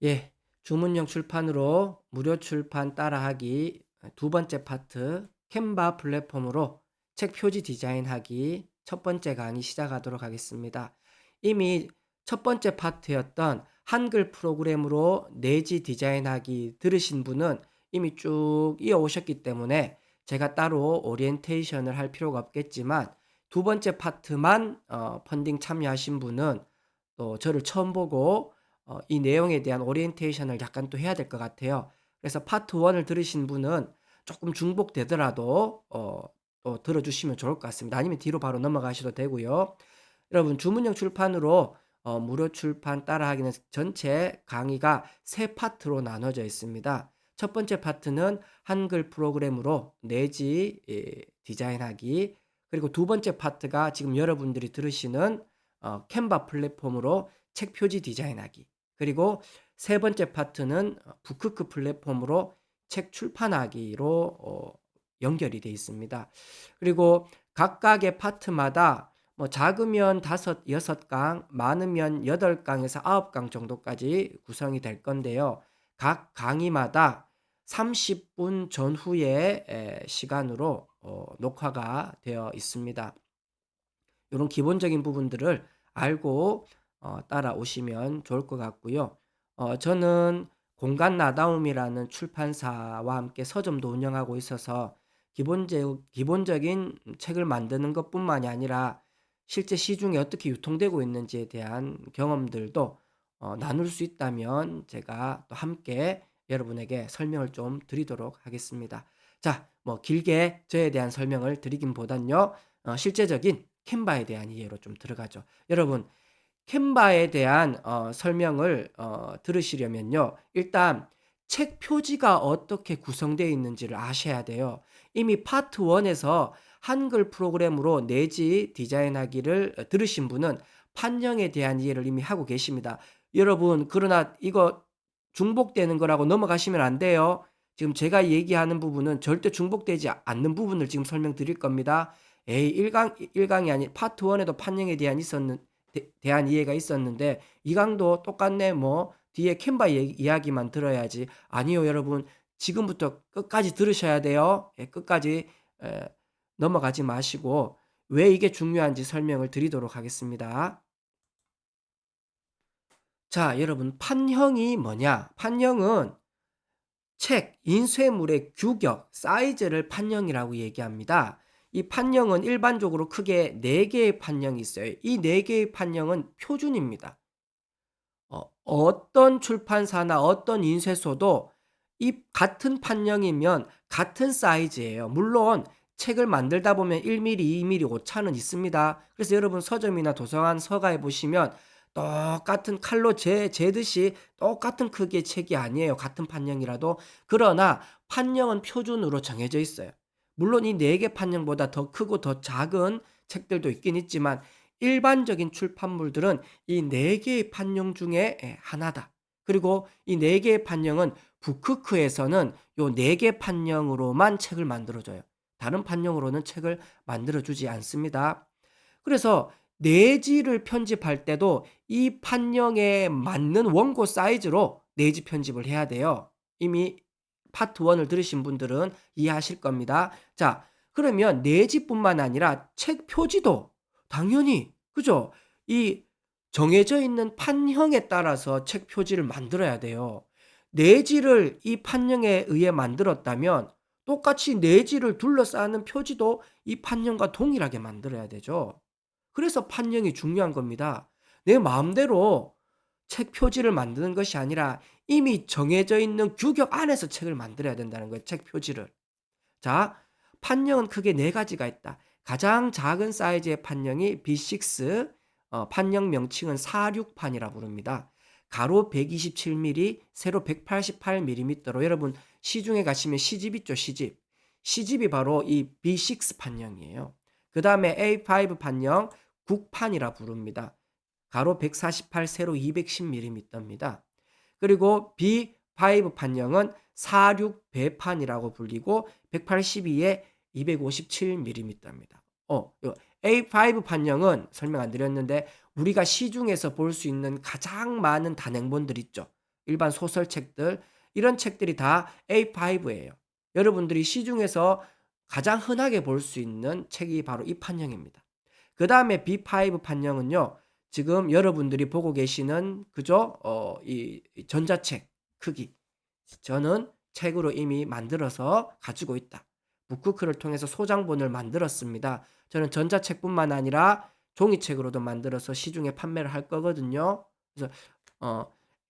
예, 주문형 출판으로 무료 출판 따라하기 두 번째 파트 캔바 플랫폼으로 책 표지 디자인하기 첫 번째 강의 시작하도록 하겠습니다. 이미 첫 번째 파트였던 한글 프로그램으로 내지 디자인하기 들으신 분은 이미 쭉 이어오셨기 때문에 제가 따로 오리엔테이션을 할 필요가 없겠지만 두 번째 파트만 펀딩 참여하신 분은 또 저를 처음 보고 이 내용에 대한 오리엔테이션을 약간 또 해야 될 것 같아요. 그래서 파트 1을 들으신 분은 조금 중복되더라도 또 들어주시면 좋을 것 같습니다. 아니면 뒤로 바로 넘어가셔도 되고요. 여러분 주문형 출판으로 무료 출판 따라하기는 전체 강의가 세 파트로 나눠져 있습니다. 첫 번째 파트는 한글 프로그램으로 내지 디자인하기, 그리고 두 번째 파트가 지금 여러분들이 들으시는 캔바 플랫폼으로 책 표지 디자인하기, 그리고 세 번째 파트는 북크크 플랫폼으로 책 출판하기로 연결이 되어 있습니다. 그리고 각각의 파트마다 뭐 작으면 5, 6강, 많으면 8강에서 9강 정도까지 구성이 될 건데요. 각 강의마다 30분 전후의 시간으로 녹화가 되어 있습니다. 이런 기본적인 부분들을 알고 따라오시면 좋을 것 같고요. 저는 공간 나다움이라는 출판사와 함께 서점도 운영하고 있어서 기본적인 책을 만드는 것뿐만이 아니라 실제 시중에 어떻게 유통되고 있는지에 대한 경험들도 나눌 수 있다면 제가 또 함께 여러분에게 설명을 좀 드리도록 하겠습니다. 자, 뭐 길게 저에 대한 설명을 드리긴보단요. 실제적인 캔바에 대한 이해로 좀 들어가죠. 여러분, 캔바에 대한 설명을 들으시려면요. 일단 책 표지가 어떻게 구성되어 있는지를 아셔야 돼요. 이미 파트 1에서 한글 프로그램으로 내지 디자인하기를 들으신 분은 판형에 대한 이해를 이미 하고 계십니다. 여러분, 그러나 이거 중복되는 거라고 넘어가시면 안 돼요. 지금 제가 얘기하는 부분은 절대 중복되지 않는 부분을 지금 설명드릴 겁니다. 에이, 1강이 아니 파트 1에도 판형에 대한 이해가 있었는데 2강도 똑같네, 뭐 뒤에 캔바 이야기만 들어야지. 아니요, 여러분, 지금부터 끝까지 들으셔야 돼요. 예, 끝까지 에, 넘어가지 마시고 왜 이게 중요한지 설명을 드리도록 하겠습니다. 자, 여러분, 판형이 뭐냐? 판형은 책, 인쇄물의 규격, 사이즈를 판형이라고 얘기합니다. 이 판형은 일반적으로 크게 4개의 판형이 있어요. 이 4개의 판형은 표준입니다. 어떤 출판사나 어떤 인쇄소도 이 같은 판형이면 같은 사이즈예요. 물론 책을 만들다 보면 1mm, 2mm 오차는 있습니다. 그래서 여러분 서점이나 도서관 서가에 보시면 똑같은 칼로 재듯이 똑같은 크기의 책이 아니에요. 같은 판형이라도. 그러나 판형은 표준으로 정해져 있어요. 물론 이 4개 판형보다 더 크고 더 작은 책들도 있긴 있지만 일반적인 출판물들은 이 4개의 판형 중에 하나다. 그리고 이 4개의 판형은 북크크에서는 요 4개 판형으로만 책을 만들어 줘요. 다른 판형으로는 책을 만들어 주지 않습니다. 그래서 내지를 편집할 때도 이 판형에 맞는 원고 사이즈로 내지 편집을 해야 돼요. 이미 파트 1을 들으신 분들은 이해하실 겁니다. 자, 그러면 내지뿐만 아니라 책 표지도 당연히, 그죠? 이 정해져 있는 판형에 따라서 책 표지를 만들어야 돼요. 내지를 이 판형에 의해 만들었다면 똑같이 내지를 둘러싸는 표지도 이 판형과 동일하게 만들어야 되죠. 그래서 판형이 중요한 겁니다. 내 마음대로 책 표지를 만드는 것이 아니라 이미 정해져 있는 규격 안에서 책을 만들어야 된다는 거예요, 책 표지를. 자, 판형은 크게 4가지가 있다. 가장 작은 사이즈의 판형이 B6, 판형 명칭은 46판이라 부릅니다. 가로 127mm, 세로 188mm로 여러분 시중에 가시면 시집 있죠, 시집. 시집이 바로 이 B6 판형이에요. 그 다음에 A5 판형, 국판이라 부릅니다. 가로 148, 세로 210mm입니다. 그리고 B5 판형은 46 배판이라고 불리고 182에 257mm입니다. A5 판형은 설명 안 드렸는데 우리가 시중에서 볼 수 있는 가장 많은 단행본들 있죠. 일반 소설책들 이런 책들이 다 A5예요. 여러분들이 시중에서 가장 흔하게 볼 수 있는 책이 바로 이 판형입니다. 그다음에 B5 판형은요. 지금 여러분들이 보고 계시는 그죠? 이 전자책 크기. 저는 책으로 이미 만들어서 가지고 있다. 북쿠크를 통해서 소장본을 만들었습니다. 저는 전자책뿐만 아니라 종이책으로도 만들어서 시중에 판매를 할 거거든요. 그래서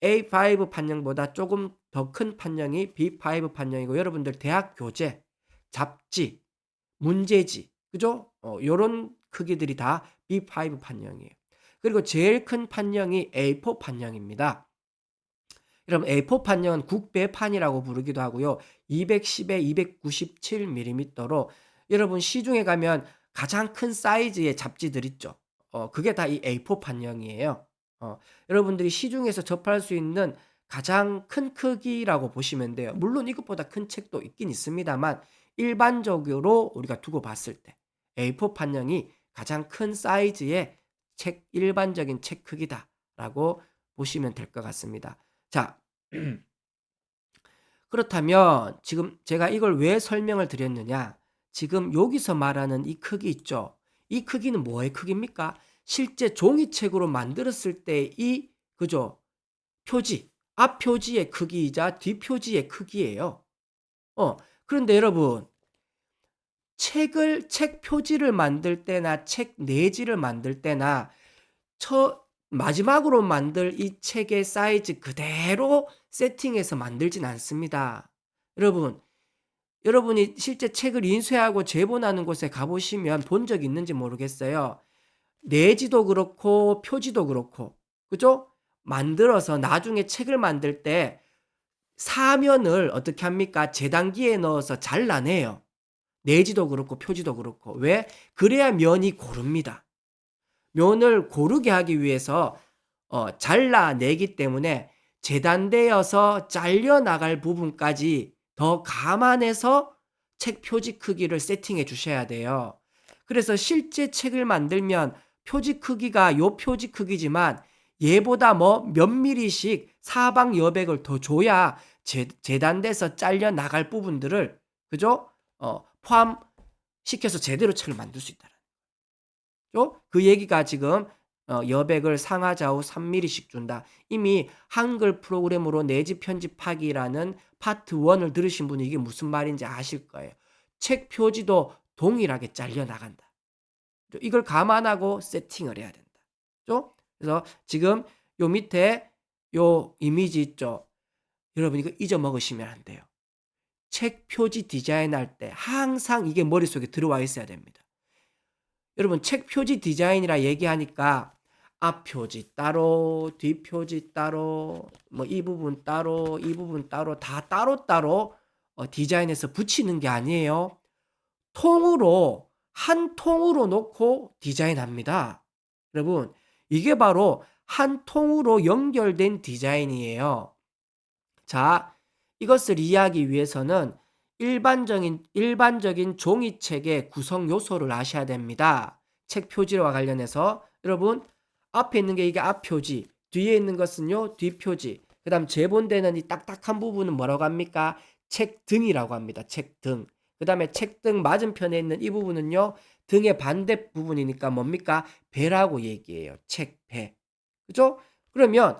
A5 판형보다 조금 더 큰 판형이 B5 판형이고 여러분들 대학 교재, 잡지, 문제지, 그죠? 요런 크기들이 다 B5 판형이에요. 그리고 제일 큰 판형이 A4 판형입니다. 여러분 A4 판형은 국배판이라고 부르기도 하고요. 210에 297mm로 여러분 시중에 가면 가장 큰 사이즈의 잡지들 있죠. 그게 다 이 A4 판형이에요. 여러분들이 시중에서 접할 수 있는 가장 큰 크기라고 보시면 돼요. 물론 이것보다 큰 책도 있긴 있습니다만 일반적으로 우리가 두고 봤을 때 A4 판형이 가장 큰 사이즈의 책 일반적인 책 크기다라고 보시면 될 것 같습니다. 자, 그렇다면 지금 제가 이걸 왜 설명을 드렸느냐? 지금 여기서 말하는 이 크기 있죠? 이 크기는 뭐의 크기입니까? 실제 종이책으로 만들었을 때 이 그죠? 표지, 앞 표지의 크기이자 뒷 표지의 크기예요. 그런데 여러분 책 표지를 만들 때나 책 내지를 만들 때나 마지막으로 만들 이 책의 사이즈 그대로 세팅해서 만들진 않습니다. 여러분, 여러분이 실제 책을 인쇄하고 제본하는 곳에 가보시면 본 적 있는지 모르겠어요. 내지도 그렇고 표지도 그렇고, 그죠? 만들어서 나중에 책을 만들 때 사면을 어떻게 합니까? 재단기에 넣어서 잘라내요. 내지도 그렇고 표지도 그렇고. 왜? 그래야 면이 고릅니다. 면을 고르게 하기 위해서 잘라내기 때문에 재단되어서 잘려나갈 부분까지 더 감안해서 책 표지 크기를 세팅해 주셔야 돼요. 그래서 실제 책을 만들면 표지 크기가 요 표지 크기지만 얘보다 뭐 몇 미리씩 사방 여백을 더 줘야 재단돼서 잘려나갈 부분들을 그죠? 포함시켜서 제대로 책을 만들 수 있다. 그 얘기가 지금 여백을 상하좌우 3mm씩 준다. 이미 한글 프로그램으로 내지 편집하기라는 파트 1을 들으신 분이 이게 무슨 말인지 아실 거예요. 책 표지도 동일하게 잘려 나간다. 이걸 감안하고 세팅을 해야 된다. 그래서 지금 요 밑에 요 이미지 있죠. 여러분 이거 잊어먹으시면 안 돼요. 책 표지 디자인할 때 항상 이게 머릿속에 들어와 있어야 됩니다. 여러분 책 표지 디자인이라 얘기하니까 앞 표지 따로, 뒷 표지 따로, 뭐 이 부분 따로, 이 부분 따로 다 따로따로 디자인해서 붙이는 게 아니에요. 통으로 한 통으로 놓고 디자인합니다. 여러분 이게 바로 한 통으로 연결된 디자인이에요. 자, 이것을 이해하기 위해서는 일반적인 종이책의 구성 요소를 아셔야 됩니다. 책 표지와 관련해서 여러분 앞에 있는 게 이게 앞 표지, 뒤에 있는 것은요 뒷 표지. 그다음 제본되는 이 딱딱한 부분은 뭐라고 합니까? 책 등이라고 합니다. 책 등. 그다음에 책 등 맞은편에 있는 이 부분은요 등의 반대 부분이니까 뭡니까? 배라고 얘기해요. 책 배. 그죠? 그러면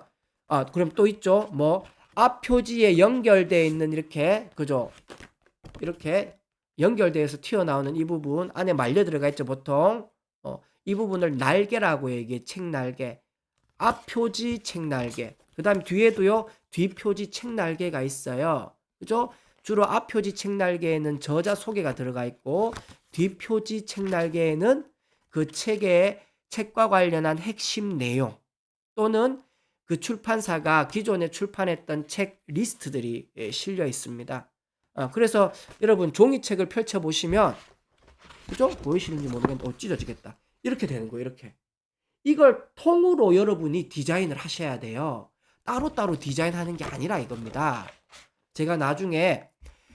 그럼 또 있죠. 뭐 앞 표지에 연결되어 있는 이렇게 그죠? 이렇게 연결되어서 튀어나오는 이 부분 안에 말려 들어가 있죠. 보통 이 부분을 날개라고 얘기해. 책 날개. 앞 표지 책 날개. 그 다음 뒤에도요. 뒤 표지 책 날개가 있어요. 그죠? 주로 앞 표지 책 날개에는 저자 소개가 들어가 있고 뒤 표지 책 날개에는 그 책과 관련한 핵심 내용 또는 그 출판사가 기존에 출판했던 책 리스트들이 실려 있습니다. 그래서 여러분 종이책을 펼쳐보시면 그죠? 보이시는지 모르겠는데 찢어지겠다. 이렇게 되는 거예요. 이렇게. 이걸 통으로 여러분이 디자인을 하셔야 돼요. 따로따로 디자인하는 게 아니라 이겁니다. 제가 나중에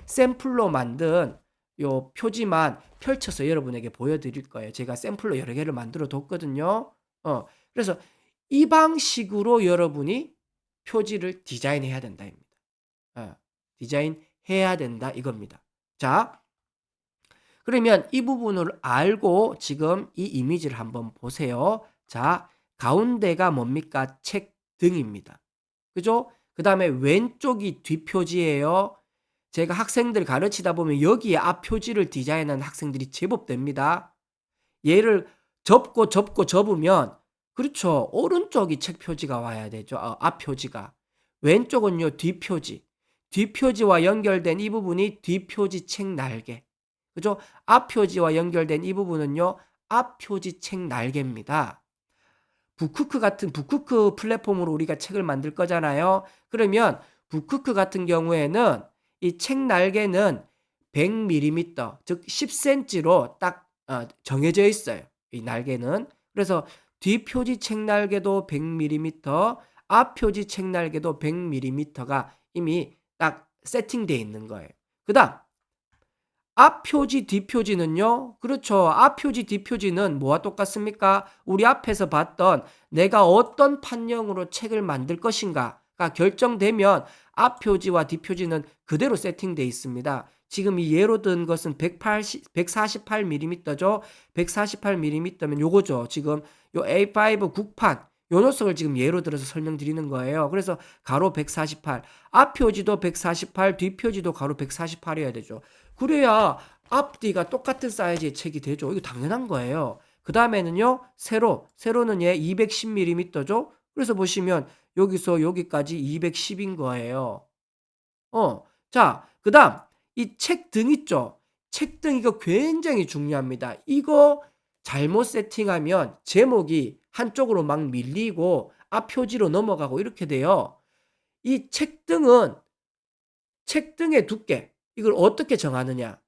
샘플로 만든 요 표지만 펼쳐서 여러분에게 보여드릴 거예요. 제가 샘플로 여러 개를 만들어 뒀거든요. 그래서 이 방식으로 여러분이 표지를 디자인해야 된다입니다. 어, 디자인해야 된다 이겁니다. 자, 그러면 이 부분을 알고 지금 이 이미지를 한번 보세요. 자, 가운데가 뭡니까? 책 등입니다. 그죠? 그 다음에 왼쪽이 뒷표지예요. 제가 학생들 가르치다 보면 여기에 앞표지를 디자인하는 학생들이 제법 됩니다. 얘를 접으면 그렇죠. 오른쪽이 책 표지가 와야 되죠. 앞표지가. 왼쪽은요 뒷표지. 뒷표지와 연결된 이 부분이 뒷표지 책 날개. 그죠? 앞표지와 연결된 이 부분은요 앞표지 책 날개입니다. 북크크 같은 북크크 플랫폼으로 우리가 책을 만들 거잖아요. 그러면 북크크 같은 경우에는 이 책 날개는 100mm, 즉 10cm로 딱 정해져 있어요. 이 날개는. 그래서 뒷표지 책 날개도 100mm, 앞표지 책 날개도 100mm가 이미 딱 세팅되어 있는 거예요. 그다음 앞표지 뒷표지는요. 그렇죠. 앞표지 뒷표지는 뭐와 똑같습니까? 우리 앞에서 봤던 내가 어떤 판형으로 책을 만들 것인가가 결정되면 앞표지와 뒷표지는 그대로 세팅되어 있습니다. 지금 이 예로 든 것은 148mm죠. 148mm면 요거죠. 지금 요 A5 국판 요 녀석을 지금 예로 들어서 설명드리는 거예요. 그래서 가로 148, 앞표지도 148, 뒷표지도 가로 148이어야 되죠. 그래야 앞뒤가 똑같은 사이즈의 책이 되죠. 이거 당연한 거예요. 그 다음에는요, 세로는 얘 210mm죠. 그래서 보시면 여기서 여기까지 210인 거예요. 자, 그 다음 이 책 등 있죠. 책 등 이거 굉장히 중요합니다. 이거 잘못 세팅하면 제목이 한쪽으로 막 밀리고 앞표지로 넘어가고 이렇게 돼요. 이 책등의 두께 이걸 어떻게 정하느냐?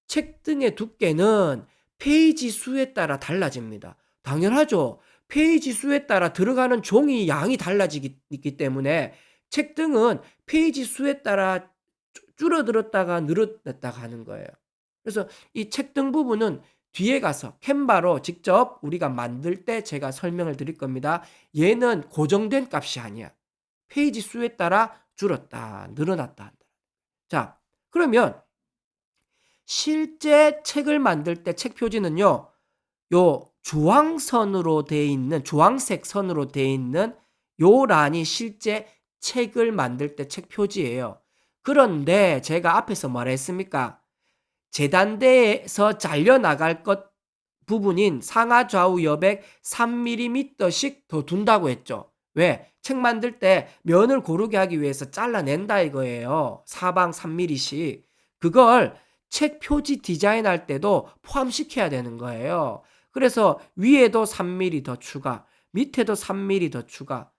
책등의 두께는 페이지 수에 따라 달라집니다. 당연하죠. 페이지 수에 따라 들어가는 종이 양이 달라지기 때문에 책등은 페이지 수에 따라 줄어들었다가 늘어났다가 하는 거예요. 그래서 이 책등 부분은 뒤에 가서 캔바로 직접 우리가 만들 때 제가 설명을 드릴 겁니다. 얘는 고정된 값이 아니야. 페이지 수에 따라 줄었다, 늘어났다 한다. 자, 그러면 실제 책을 만들 때 책 표지는요. 요 주황선으로 돼 있는 주황색 선으로 돼 있는 요 란이 실제 책을 만들 때 책 표지예요. 그런데 제가 앞에서 말했습니까? 재단대에서 잘려나갈 것 부분인 상하 좌우 여백 3mm씩 더 둔다고 했죠. 왜? 책 만들 때 면을 고르게 하기 위해서 잘라낸다 이거예요. 사방 3mm씩. 그걸 책 표지 디자인할 때도 포함시켜야 되는 거예요. 그래서 위에도 3mm 더 추가, 밑에도 3mm 더 추가,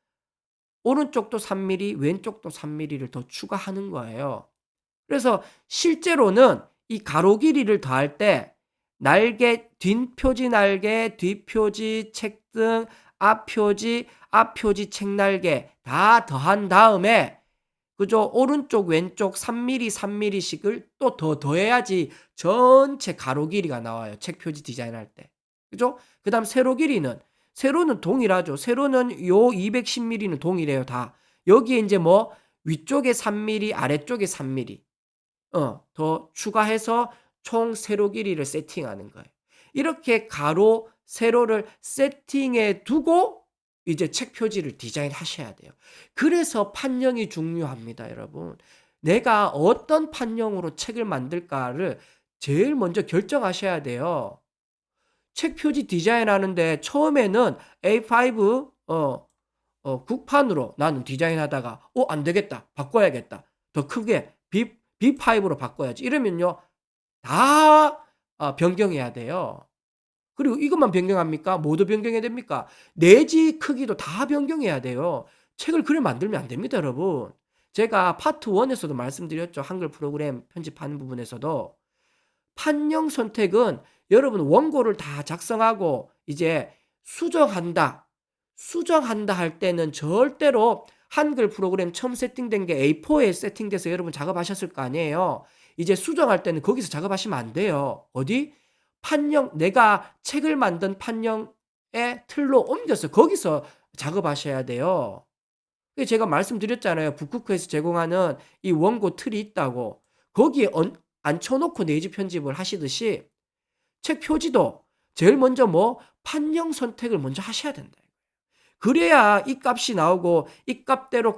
오른쪽도 3mm, 왼쪽도 3mm를 더 추가하는 거예요. 그래서 실제로는 이 가로 길이를 더할 때 날개, 뒷표지 날개, 뒷표지 책등, 앞표지 책날개 다 더한 다음에 그죠? 오른쪽 왼쪽 3mm 3mm씩을 또 더 더해야지 전체 가로 길이가 나와요. 책 표지 디자인할 때. 그죠? 그다음 세로는 동일하죠. 세로는 요 210mm는 동일해요, 다. 여기에 이제 뭐 위쪽에 3mm, 아래쪽에 3mm. 더 추가해서 총 세로 길이를 세팅하는 거예요. 이렇게 가로, 세로를 세팅해 두고 이제 책 표지를 디자인하셔야 돼요. 그래서 판형이 중요합니다, 여러분. 내가 어떤 판형으로 책을 만들까를 제일 먼저 결정하셔야 돼요. 책 표지 디자인하는데 처음에는 A5 국판으로 나는 디자인하다가 안 되겠다. 바꿔야겠다. 더 크게 B5로 바꿔야지. 이러면요. 다 변경해야 돼요. 그리고 이것만 변경합니까? 뭐도 변경해야 됩니까? 내지 크기도 다 변경해야 돼요. 책을 그래 만들면 안 됩니다, 여러분. 제가 파트 1에서도 말씀드렸죠. 한글 프로그램 편집하는 부분에서도. 판형 선택은 여러분 원고를 다 작성하고 이제 수정한다 할 때는 절대로 한글 프로그램 처음 세팅된 게 A4에 세팅돼서 여러분 작업하셨을 거 아니에요. 이제 수정할 때는 거기서 작업하시면 안 돼요. 어디? 판형, 내가 책을 만든 판형의 틀로 옮겨서 거기서 작업하셔야 돼요. 제가 말씀드렸잖아요. 북크크에서 제공하는 이 원고 틀이 있다고. 거기에 앉혀 놓고 내지 편집을 하시듯이 책 표지도 제일 먼저 뭐 판형 선택을 먼저 하셔야 된다. 그래야 이 값이 나오고 이 값대로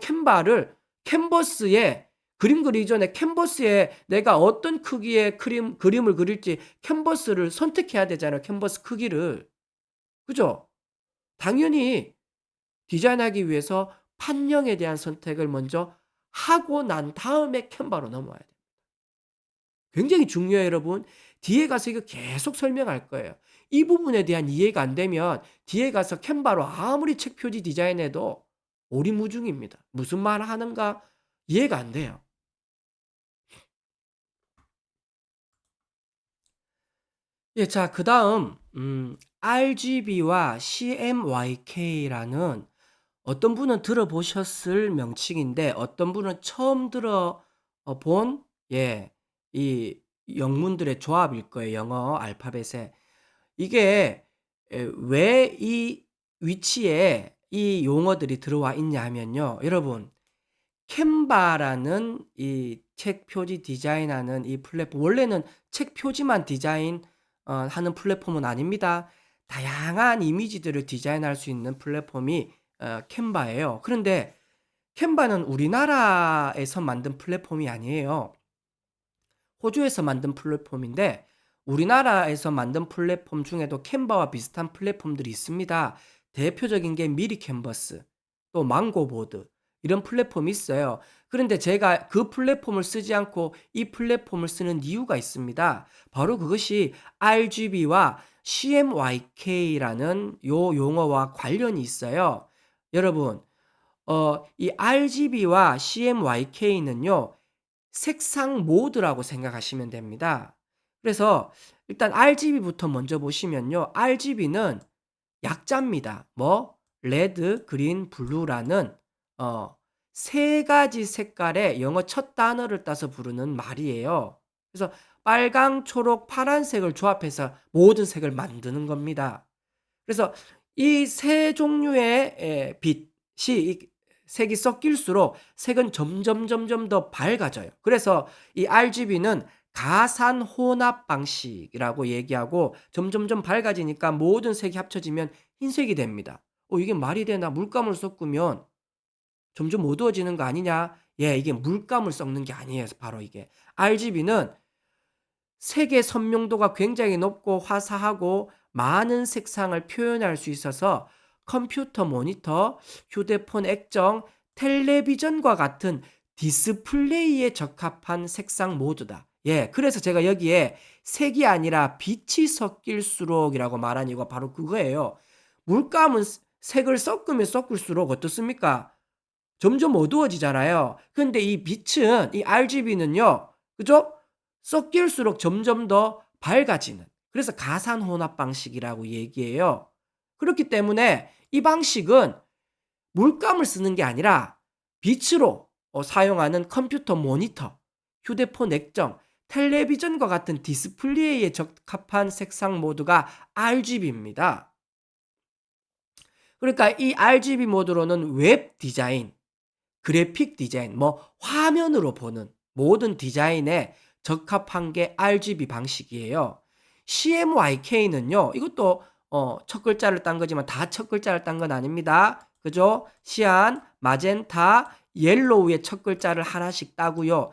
캔버스에 그림 그리기 전에 캔버스에 내가 어떤 크기의 그림을 그릴지 캔버스를 선택해야 되잖아요, 캔버스 크기를. 그죠? 당연히 디자인하기 위해서 판형에 대한 선택을 먼저 하고 난 다음에 캔버로 넘어와야 돼요. 굉장히 중요해요, 여러분. 뒤에 가서 이거 계속 설명할 거예요. 이 부분에 대한 이해가 안 되면 뒤에 가서 캔버로 아무리 책 표지 디자인해도 오리무중입니다. 무슨 말 하는가 이해가 안 돼요. 예, 자, 그다음 RGB와 CMYK라는 어떤 분은 들어보셨을 명칭인데 어떤 분은 처음 본 예, 이 영문들의 조합일 거예요. 영어 알파벳에. 이게 왜 이 위치에 이 용어들이 들어와 있냐 하면요. 여러분, 캔바라는 이 책 표지 디자인하는 이 플랫폼, 원래는 책 표지만 하는 플랫폼은 아닙니다. 다양한 이미지들을 디자인할 수 있는 플랫폼이 캔바예요. 그런데 캔바는 우리나라에서 만든 플랫폼이 아니에요. 호주에서 만든 플랫폼인데 우리나라에서 만든 플랫폼 중에도 캔바와 비슷한 플랫폼들이 있습니다. 대표적인 게 미리 캔버스, 또 망고보드 이런 플랫폼이 있어요. 그런데 제가 그 플랫폼을 쓰지 않고 이 플랫폼을 쓰는 이유가 있습니다. 바로 그것이 RGB와 CMYK라는 요 용어와 관련이 있어요. 여러분, 이 RGB와 CMYK는요. 색상 모드라고 생각하시면 됩니다. 그래서 일단 RGB부터 먼저 보시면요. RGB는 약자입니다. 뭐 레드, 그린, 블루라는 어, 세 가지 색깔의 영어 첫 단어를 따서 부르는 말이에요. 그래서 빨강, 초록, 파란색을 조합해서 모든 색을 만드는 겁니다. 그래서 이 세 종류의 빛이 색이 섞일수록 색은 점점 더 밝아져요. 그래서 이 RGB는 가산 혼합 방식이라고 얘기하고 점점점 밝아지니까 모든 색이 합쳐지면 흰색이 됩니다. 이게 말이 되나? 물감을 섞으면 점점 어두워지는 거 아니냐? 예, 이게 물감을 섞는 게 아니에요. 바로 이게. RGB는 색의 선명도가 굉장히 높고 화사하고 많은 색상을 표현할 수 있어서 컴퓨터 모니터, 휴대폰 액정, 텔레비전과 같은 디스플레이에 적합한 색상 모드다. 예, 그래서 제가 여기에 색이 아니라 빛이 섞일수록이라고 말한 이유가 바로 그거예요. 물감은 색을 섞으면 섞을수록 어떻습니까? 점점 어두워지잖아요. 근데 이 빛은, 이 RGB는요, 그죠? 섞일수록 점점 더 밝아지는. 그래서 가산 혼합 방식이라고 얘기해요. 그렇기 때문에 이 방식은 물감을 쓰는 게 아니라 빛으로 사용하는 컴퓨터 모니터, 휴대폰 액정, 텔레비전과 같은 디스플레이에 적합한 색상 모드가 RGB입니다. 그러니까 이 RGB 모드로는 웹 디자인, 그래픽 디자인, 뭐 화면으로 보는 모든 디자인에 적합한 게 RGB 방식이에요. CMYK는요. 이것도 첫 글자를 딴 거지만 다 첫 글자를 딴 건 아닙니다. 그죠? 시안, 마젠타, 옐로우의 첫 글자를 하나씩 따고요.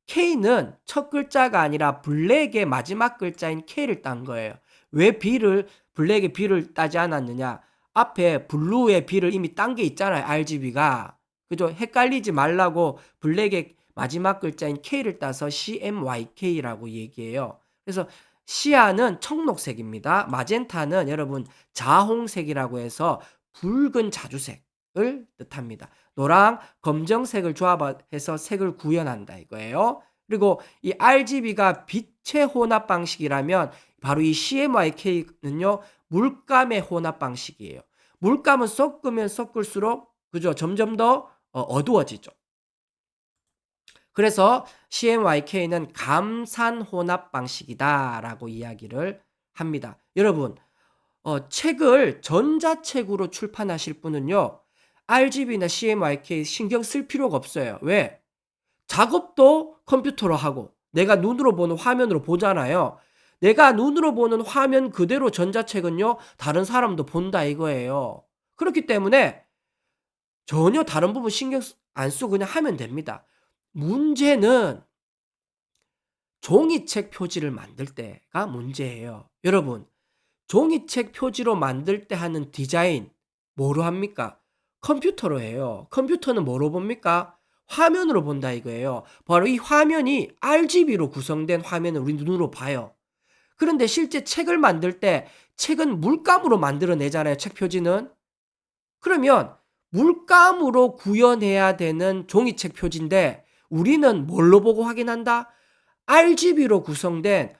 K는 첫 글자가 아니라 블랙의 마지막 글자인 K를 딴 거예요. 왜 블랙의 B를 따지 않았느냐? 앞에 블루의 B를 이미 딴 게 있잖아요. RGB가. 그죠? 헷갈리지 말라고 블랙의 마지막 글자인 K를 따서 CMYK라고 얘기해요. 그래서 시아는 청록색입니다. 마젠타는 여러분 자홍색이라고 해서 붉은 자주색을 뜻합니다. 노랑, 검정색을 조합해서 색을 구현한다 이거예요. 그리고 이 RGB가 빛의 혼합 방식이라면 바로 이 CMYK는요 물감의 혼합 방식이에요. 물감은 섞으면 섞을수록 그죠? 점점 더 어두워지죠. 그래서 CMYK는 감산 혼합 방식이다라고 이야기를 합니다. 여러분, 책을 전자책으로 출판하실 분은요. RGB나 CMYK 신경 쓸 필요가 없어요. 왜? 작업도 컴퓨터로 하고 내가 눈으로 보는 화면으로 보잖아요. 내가 눈으로 보는 화면 그대로 전자책은요, 다른 사람도 본다 이거예요. 그렇기 때문에 전혀 다른 부분 신경 안 쓰고 그냥 하면 됩니다. 문제는 종이책 표지를 만들 때가 문제예요. 여러분, 종이책 표지로 만들 때 하는 디자인 뭐로 합니까? 컴퓨터로 해요. 컴퓨터는 뭐로 봅니까? 화면으로 본다 이거예요. 바로 이 화면이 RGB로 구성된 화면을 우리 눈으로 봐요. 그런데 실제 책을 만들 때 책은 물감으로 만들어내잖아요, 책 표지는. 그러면 물감으로 구현해야 되는 종이책 표지인데 우리는 뭘로 보고 확인한다? RGB로 구성된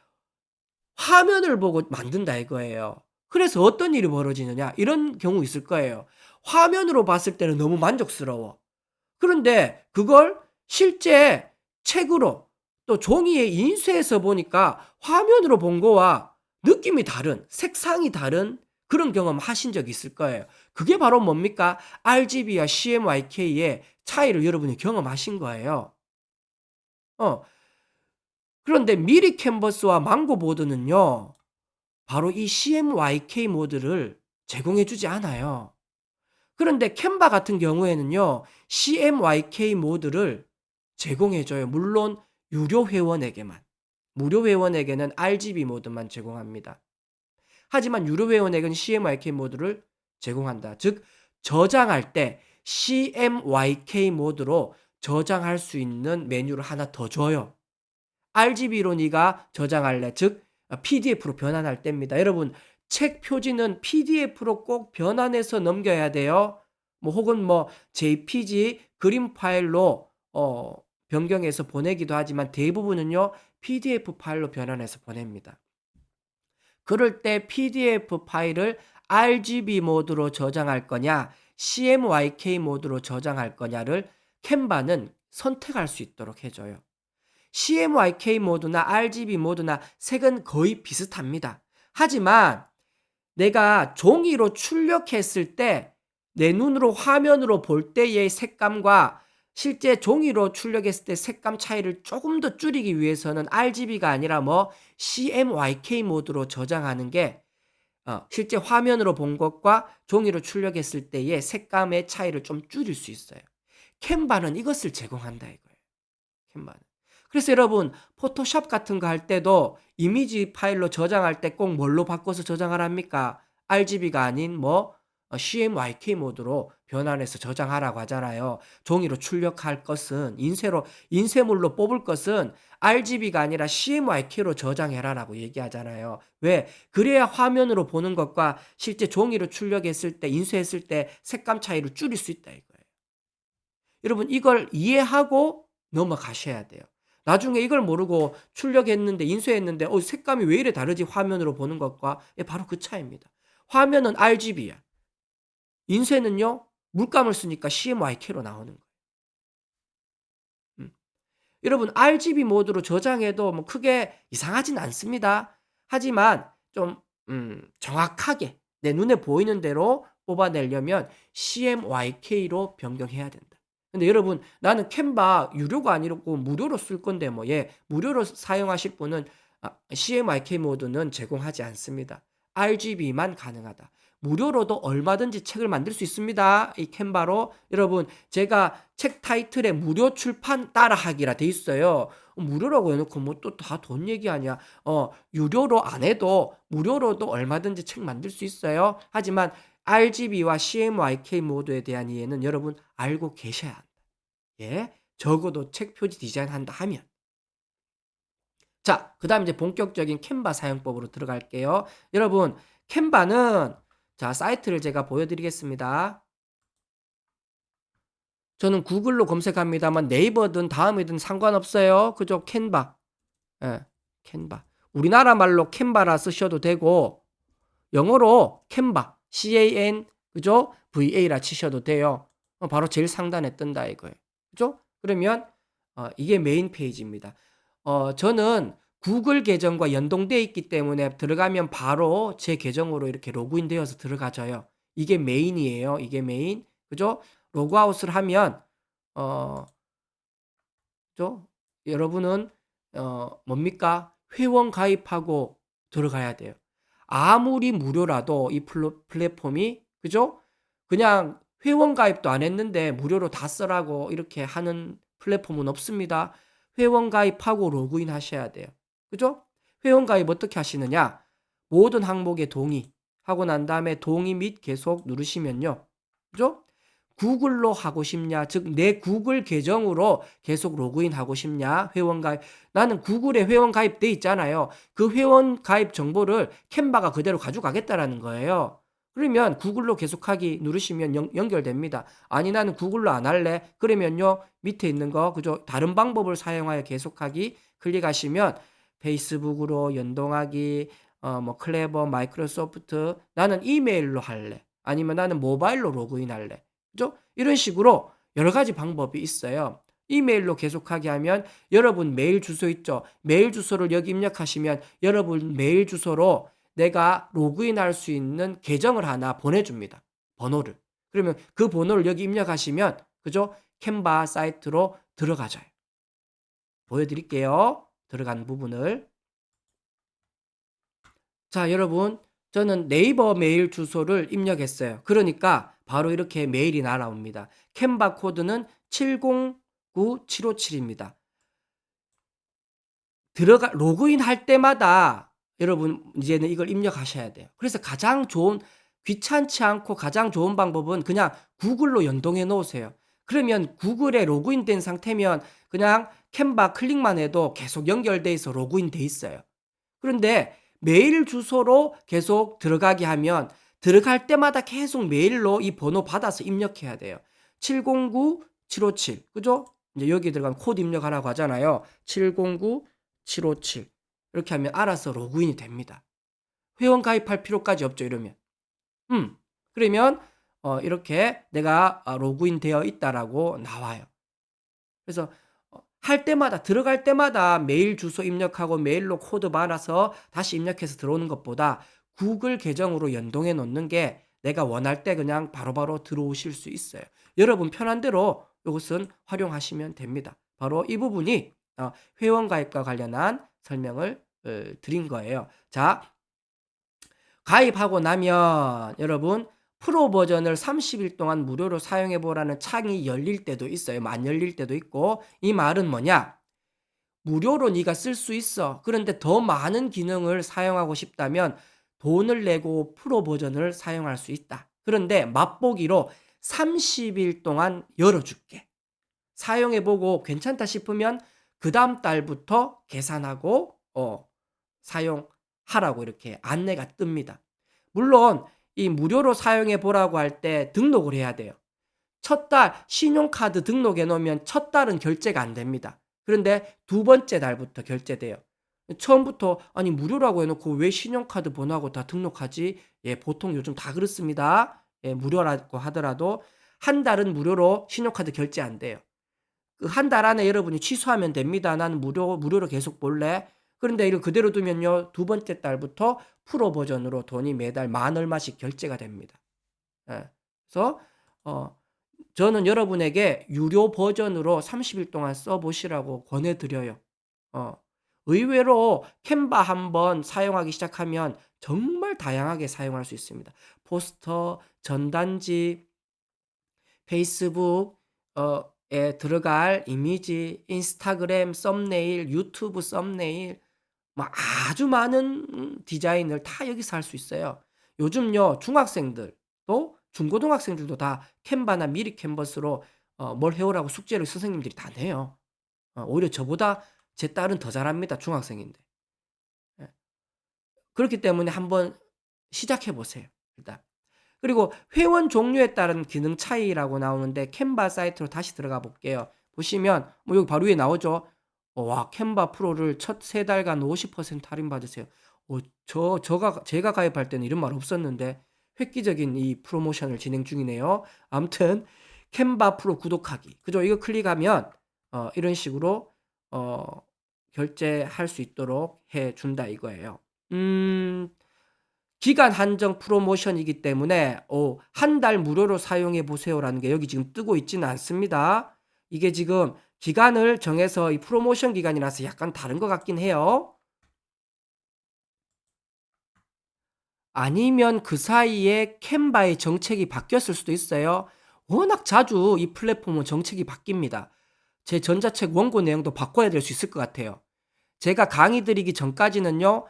화면을 보고 만든다 이거예요. 그래서 어떤 일이 벌어지느냐? 이런 경우 있을 거예요. 화면으로 봤을 때는 너무 만족스러워. 그런데 그걸 실제 책으로 또 종이에 인쇄해서 보니까 화면으로 본 거와 느낌이 다른, 색상이 다른 그런 경험 하신 적 있을 거예요. 그게 바로 뭡니까? RGB와 CMYK의 차이를 여러분이 경험하신 거예요. 어. 그런데 미리 캔버스와 망고 보드는요, 바로 이 CMYK 모드를 제공해 주지 않아요. 그런데 캔바 같은 경우에는요, CMYK 모드를 제공해 줘요. 물론 유료 회원에게만. 무료 회원에게는 RGB 모드만 제공합니다. 하지만 유료 회원에게는 CMYK 모드를 제공한다. 즉 저장할 때 CMYK 모드로 저장할 수 있는 메뉴를 하나 더 줘요. RGB로 네가 저장할래. 즉 PDF로 변환할 때입니다. 여러분, 책 표지는 PDF로 꼭 변환해서 넘겨야 돼요. 뭐 혹은 뭐 JPG 그림 파일로 변경해서 보내기도 하지만 대부분은요, PDF 파일로 변환해서 보냅니다. 그럴 때 PDF 파일을 RGB 모드로 저장할 거냐, CMYK 모드로 저장할 거냐를 캔바는 선택할 수 있도록 해줘요. CMYK 모드나 RGB 모드나 색은 거의 비슷합니다. 하지만 내가 종이로 출력했을 때 내 눈으로 화면으로 볼 때의 색감과 실제 종이로 출력했을 때 색감 차이를 조금 더 줄이기 위해서는 RGB가 아니라 뭐 CMYK 모드로 저장하는 게 실제 화면으로 본 것과 종이로 출력했을 때의 색감의 차이를 좀 줄일 수 있어요. 캔바는 이것을 제공한다 이거예요. 캔바는. 그래서 여러분 포토샵 같은 거 할 때도 이미지 파일로 저장할 때 꼭 뭘로 바꿔서 저장하랍니까? RGB가 아닌 뭐 CMYK 모드로 변환해서 저장하라고 하잖아요. 종이로 출력할 것은 인쇄물로 뽑을 것은 RGB가 아니라 CMYK로 저장해라라고 얘기하잖아요. 왜? 그래야 화면으로 보는 것과 실제 종이로 출력했을 때 인쇄했을 때 색감 차이를 줄일 수 있다 이거예요. 여러분 이걸 이해하고 넘어가셔야 돼요. 나중에 이걸 모르고 출력했는데 인쇄했는데 색감이 왜 이래 다르지 화면으로 보는 것과 바로 그 차이입니다. 화면은 RGB야. 인쇄는요 물감을 쓰니까 CMYK로 나오는 거예요. 여러분 RGB 모드로 저장해도 뭐 크게 이상하진 않습니다. 하지만 좀 정확하게 내 눈에 보이는 대로 뽑아내려면 CMYK로 변경해야 된다. 근데 여러분 나는 캔바 유료가 아니고 무료로 쓸 건데 뭐 무료로 사용하실 분은 CMYK 모드는 제공하지 않습니다. RGB만 가능하다. 무료로도 얼마든지 책을 만들 수 있습니다. 이 캔바로. 여러분 제가 책 타이틀에 무료 출판 따라하기라 돼 있어요. 무료라고 해놓고 뭐 또 다 돈 얘기하냐. 유료로 안 해도 무료로도 얼마든지 책 만들 수 있어요. 하지만 RGB와 CMYK 모드에 대한 이해는 여러분 알고 계셔야 한다. 예, 적어도 책 표지 디자인한다 하면. 자, 그 다음 이제 본격적인 캔바 사용법으로 들어갈게요. 여러분, 캔바는 자, 사이트를 제가 보여드리겠습니다. 저는 구글로 검색합니다만 네이버든 다음이든 상관없어요. 그죠? 캔바. 예, 캔바. 우리나라 말로 캔바라 쓰셔도 되고 영어로 캔바, CAN, 그죠? VA라 치셔도 돼요. 바로 제일 상단에 뜬다 이거예요. 그죠? 그러면 이게 메인 페이지입니다. 저는 구글 계정과 연동되어 있기 때문에 들어가면 바로 제 계정으로 이렇게 로그인 되어서 들어가져요. 이게 메인이에요. 이게 메인. 그죠? 로그아웃을 하면 어 여러분은 뭡니까? 회원 가입하고 들어가야 돼요. 아무리 무료라도 이 플랫폼이 그죠? 그냥 회원 가입도 안 했는데 무료로 다 쓰라고 이렇게 하는 플랫폼은 없습니다. 회원 가입하고 로그인 하셔야 돼요. 그죠? 회원 가입 어떻게 하시느냐? 모든 항목에 동의하고 난 다음에 동의 및 계속 누르시면요. 그죠? 구글로 하고 싶냐? 즉 내 구글 계정으로 계속 로그인하고 싶냐? 회원 가입. 나는 구글에 회원 가입돼 있잖아요. 그 회원 가입 정보를 캔바가 그대로 가져가겠다라는 거예요. 그러면 구글로 계속하기 누르시면 연결됩니다. 아니 나는 구글로 안 할래. 그러면요. 밑에 있는 거 그죠? 다른 방법을 사용하여 계속하기 클릭하시면 페이스북으로 연동하기 뭐 클레버, 마이크로소프트 나는 이메일로 할래. 아니면 나는 모바일로 로그인 할래. 그죠? 이런 식으로 여러 가지 방법이 있어요. 이메일로 계속하게 하면 여러분 메일 주소 있죠? 메일 주소를 여기 입력하시면 여러분 메일 주소로 내가 로그인할 수 있는 계정을 하나 보내줍니다. 번호를. 그러면 그 번호를 여기 입력하시면 그죠? 캔바 사이트로 들어가져요. 보여드릴게요. 들어간 부분을. 자, 여러분, 저는 네이버 메일 주소를 입력했어요. 그러니까 바로 이렇게 메일이 날아옵니다. 캔바 코드는 709757입니다. 로그인 할 때마다 여러분 이제는 이걸 입력하셔야 돼요. 그래서 귀찮지 않고 가장 좋은 방법은 그냥 구글로 연동해 놓으세요. 그러면 구글에 로그인된 상태면 그냥 캔바 클릭만 해도 계속 연결돼 있어 로그인 돼 있어요. 그런데 메일 주소로 계속 들어가게 하면 들어갈 때마다 계속 메일로 이 번호 받아서 입력해야 돼요. 709757 그죠? 이제 여기 들어가면 코드 입력하라고 하잖아요. 709757 이렇게 하면 알아서 로그인이 됩니다. 회원 가입할 필요까지 없죠, 이러면. 그러면 이렇게 내가 로그인 되어 있다라고 나와요. 그래서 할 때마다 들어갈 때마다 메일 주소 입력하고 메일로 코드 받아서 다시 입력해서 들어오는 것보다 구글 계정으로 연동해 놓는 게 내가 원할 때 그냥 바로바로 들어오실 수 있어요. 여러분 편한 대로 이것은 활용하시면 됩니다. 바로 이 부분이 회원 가입과 관련한 설명을 드린 거예요. 자, 가입하고 나면 여러분 프로 버전을 30일 동안 무료로 사용해 보라는 창이 열릴 때도 있어요. 안 열릴 때도 있고 이 말은 뭐냐? 무료로 네가 쓸 수 있어. 그런데 더 많은 기능을 사용하고 싶다면 돈을 내고 프로 버전을 사용할 수 있다. 그런데 맛보기로 30일 동안 열어줄게. 사용해보고 괜찮다 싶으면 그 다음 달부터 계산하고 사용하라고 이렇게 안내가 뜹니다. 물론 이 무료로 사용해 보라고 할 때 등록을 해야 돼요. 첫 달 신용카드 등록해 놓으면 첫 달은 결제가 안 됩니다. 그런데 두 번째 달부터 결제돼요. 처음부터 아니 무료라고 해놓고 왜 신용카드 번호하고 다 등록하지? 예, 보통 요즘 다 그렇습니다. 예, 무료라고 하더라도 한 달은 무료로 신용카드 결제 안 돼요. 그 한 달 안에 여러분이 취소하면 됩니다. 나는 무료로 계속 볼래. 그런데 이걸 그대로 두면요. 두 번째 달부터 프로 버전으로 돈이 매달 만 얼마씩 결제가 됩니다. 예. 그래서 저는 여러분에게 유료 버전으로 30일 동안 써보시라고 권해드려요. 어, 의외로 캔바 한번 사용하기 시작하면 정말 다양하게 사용할 수 있습니다. 포스터, 전단지, 페이스북, 에 들어갈 이미지, 인스타그램 썸네일, 유튜브 썸네일, 뭐 아주 많은 디자인을 다 여기서 할 수 있어요. 요즘요, 중학생들도 중고등학생들도 다 캔바나 미리 캔버스로 뭘 해오라고 숙제를 선생님들이 다 내요. 오히려 저보다 제 딸은 더 잘합니다. 중학생인데. 예. 그렇기 때문에 한번 시작해 보세요. 일단. 그리고 회원 종류에 따른 기능 차이라고 나오는데 캔바 사이트로 다시 들어가 볼게요. 보시면 뭐 여기 바로 위에 나오죠. 와, 캔바 프로를 첫 3달간 50% 할인 받으세요. 제가 가입할 때는 이런 말 없었는데 획기적인 이 프로모션을 진행 중이네요. 아무튼 캔바 프로 구독하기. 그죠? 이거 클릭하면 이런 식으로 결제할 수 있도록 해 준다 이거예요. 기간 한정 프로모션이기 때문에 한 달 무료로 사용해 보세요라는 게 여기 지금 뜨고 있지는 않습니다. 이게 지금 기간을 정해서 이 프로모션 기간이라서 약간 다른 것 같긴 해요. 아니면 그 사이에 캔바의 정책이 바뀌었을 수도 있어요. 워낙 자주 이 플랫폼은 정책이 바뀝니다. 제 전자책 원고 내용도 바꿔야 될 수 있을 것 같아요. 제가 강의 드리기 전까지는요,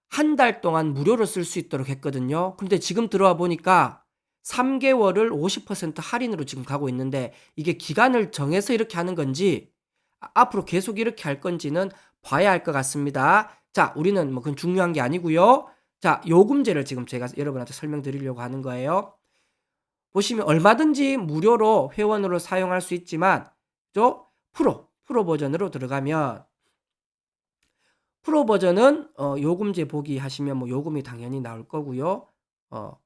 한 달 동안 무료로 쓸 수 있도록 했거든요. 근데 지금 들어와 보니까 3개월을 50% 할인으로 지금 가고 있는데 이게 기간을 정해서 이렇게 하는 건지 앞으로 계속 이렇게 할 건지는 봐야 할 것 같습니다. 자, 우리는 뭐 그건 중요한 게 아니고요. 자, 요금제를 지금 제가 여러분한테 설명드리려고 하는 거예요. 보시면 얼마든지 무료로 회원으로 사용할 수 있지만 또 프로 버전으로 들어가면 프로 버전은 요금제 보기 하시면 뭐 요금이 당연히 나올 거고요. 어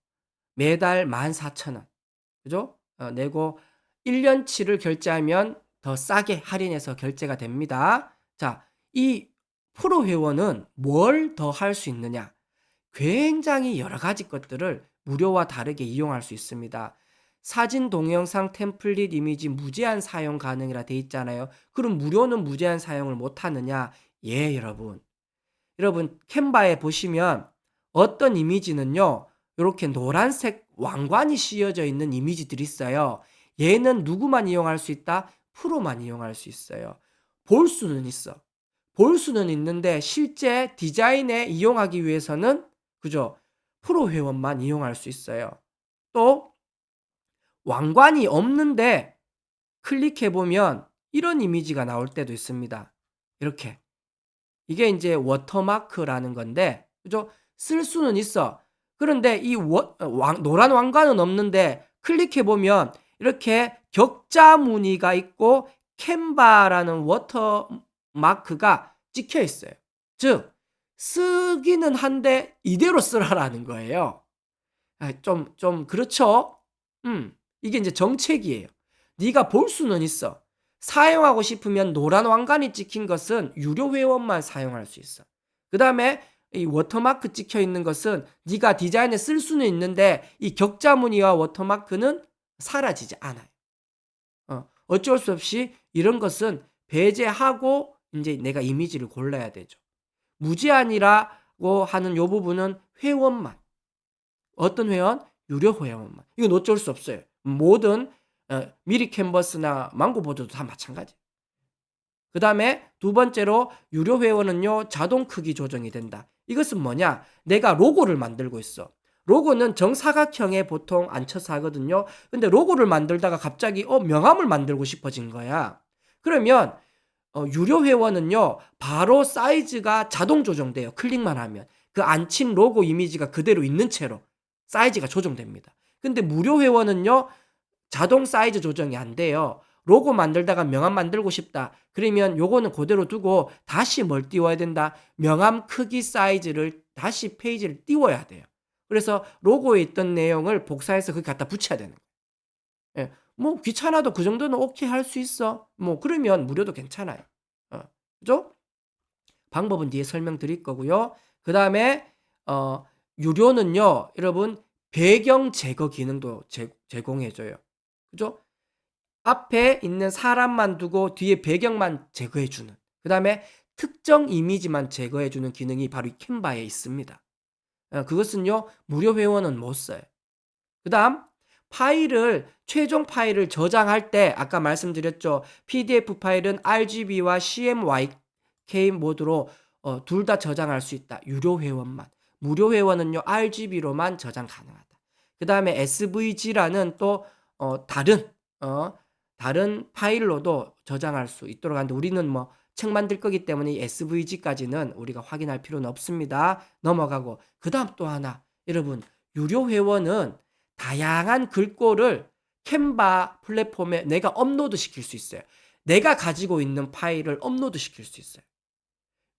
매달 14,000원 그죠? 내고 1 년치를 결제하면 더 싸게 할인해서 결제가 됩니다. 자, 이 프로 회원은 뭘 더 할 수 있느냐? 굉장히 여러 가지 것들을 무료와 다르게 이용할 수 있습니다. 사진, 동영상, 템플릿, 이미지 무제한 사용 가능이라 돼 있잖아요. 그럼 무료는 무제한 사용을 못 하느냐? 예, 여러분. 여러분 캔바에 보시면 어떤 이미지는요. 요렇게 노란색 왕관이 씌어져 있는 이미지들이 있어요. 얘는 누구만 이용할 수 있다? 프로만 이용할 수 있어요. 볼 수는 있어. 볼 수는 있는데 실제 디자인에 이용하기 위해서는 그죠? 프로 회원만 이용할 수 있어요. 또 왕관이 없는데 클릭해 보면 이런 이미지가 나올 때도 있습니다. 이렇게. 이게 인제 워터마크라는 건데 그죠? 쓸 수는 있어. 그런데 이 노란 왕관은 없는데 클릭해 보면 이렇게 격자 무늬가 있고 캔바라는 워터마크가 찍혀 있어요. 즉 쓰기는 한데 이대로 쓰라라는 거예요. 좀 그렇죠? 이게 인제 정책이에요. 네가 볼 수는 있어. 사용하고 싶으면 노란 왕관이 찍힌 것은 유료 회원만 사용할 수 있어. 그다음에 이 워터마크 찍혀 있는 것은 네가 디자인에 쓸 수는 있는데 이 격자 무늬와 워터마크는 사라지지 않아요. 어쩔 수 없이 이런 것은 배제하고 인제 내가 이미지를 골라야 되죠. 무제한이라고 하는 요 부분은 회원만. 어떤 회원? 유료 회원만. 이건 어쩔 수 없어요. 모든 미리 캔버스나 망고보드도 다 마찬가지예요. 그다음에 두 번째로 유료 회원은요. 자동 크기 조정이 된다. 이것은 뭐냐? 내가 로고를 만들고 있어. 로고는 정사각형에 보통 앉혀서 하거든요. 근데 로고를 만들다가 갑자기 명함을 만들고 싶어진 거야. 그러면 유료 회원은요. 바로 사이즈가 자동 조정돼요. 클릭만 하면. 그 앉힌 로고 이미지가 그대로 있는 채로 사이즈가 조정됩니다. 근데 무료 회원은요. 자동 사이즈 조정이 안 돼요. 로고 만들다가 명함 만들고 싶다. 그러면 요거는 그대로 두고 다시 뭘 띄워야 된다? 명함 크기 사이즈를 다시 페이지를 띄워야 돼요. 그래서 로고에 있던 내용을 복사해서 거기 갖다 붙여야 되는 거예요. 예. 뭐 귀찮아도 그 정도는 오케이 할 수 있어. 뭐 그러면 무료도 괜찮아요. 그죠? 방법은 뒤에 설명드릴 거고요. 그다음에 유료는요. 여러분 배경 제거 기능도 제공해 줘요. 그죠? 앞에 있는 사람만 두고 뒤에 배경만 제거해 주는. 그다음에 특정 이미지만 제거해 주는 기능이 바로 이 캔바에 있습니다. 그것은요. 무료 회원은 못 써요. 그다음 최종 파일을 저장할 때 아까 말씀드렸죠. PDF 파일은 RGB와 CMYK 모드로 둘 다 저장할 수 있다. 유료 회원만. 무료 회원은요. RGB로만 저장 가능하다. 그다음에 SVG라는 또 다른 파일로도 저장할 수 있도록 하는데 우리는 뭐 책 만들 거기 때문에 이 SVG까지는 우리가 확인할 필요는 없습니다. 넘어가고 그다음 또 하나 여러분 유료 회원은 다양한 글꼴을 캔바 플랫폼에 내가 업로드 시킬 수 있어요. 내가 가지고 있는 파일을 업로드 시킬 수 있어요.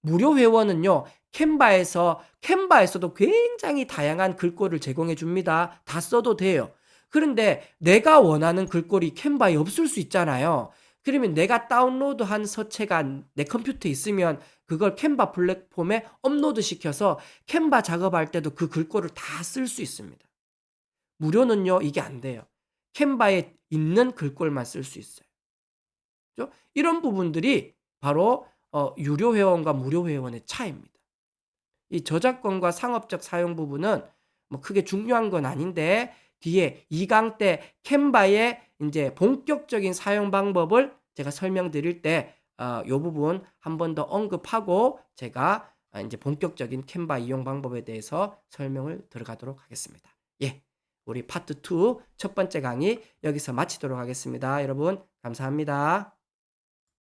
무료 회원은요. 캔바에서도 굉장히 다양한 글꼴을 제공해 줍니다. 다 써도 돼요. 그런데 내가 원하는 글꼴이 캔바에 없을 수 있잖아요. 그러면 내가 다운로드한 서체가 내 컴퓨터에 있으면 그걸 캔바 플랫폼에 업로드 시켜서 캔바 작업할 때도 그 글꼴을 다 쓸 수 있습니다. 무료는요, 이게 안 돼요. 캔바에 있는 글꼴만 쓸 수 있어요. 그죠? 이런 부분들이 바로 유료 회원과 무료 회원의 차이입니다. 이 저작권과 상업적 사용 부분은 뭐 크게 중요한 건 아닌데 뒤에 2강 때 캔바의 이제 본격적인 사용 방법을 제가 설명드릴 때 요 부분 한 번 더 언급하고 제가 이제 본격적인 캔바 이용 방법에 대해서 설명을 들어가도록 하겠습니다. 예. 우리 파트 2 첫 번째 강의 여기서 마치도록 하겠습니다. 여러분 감사합니다.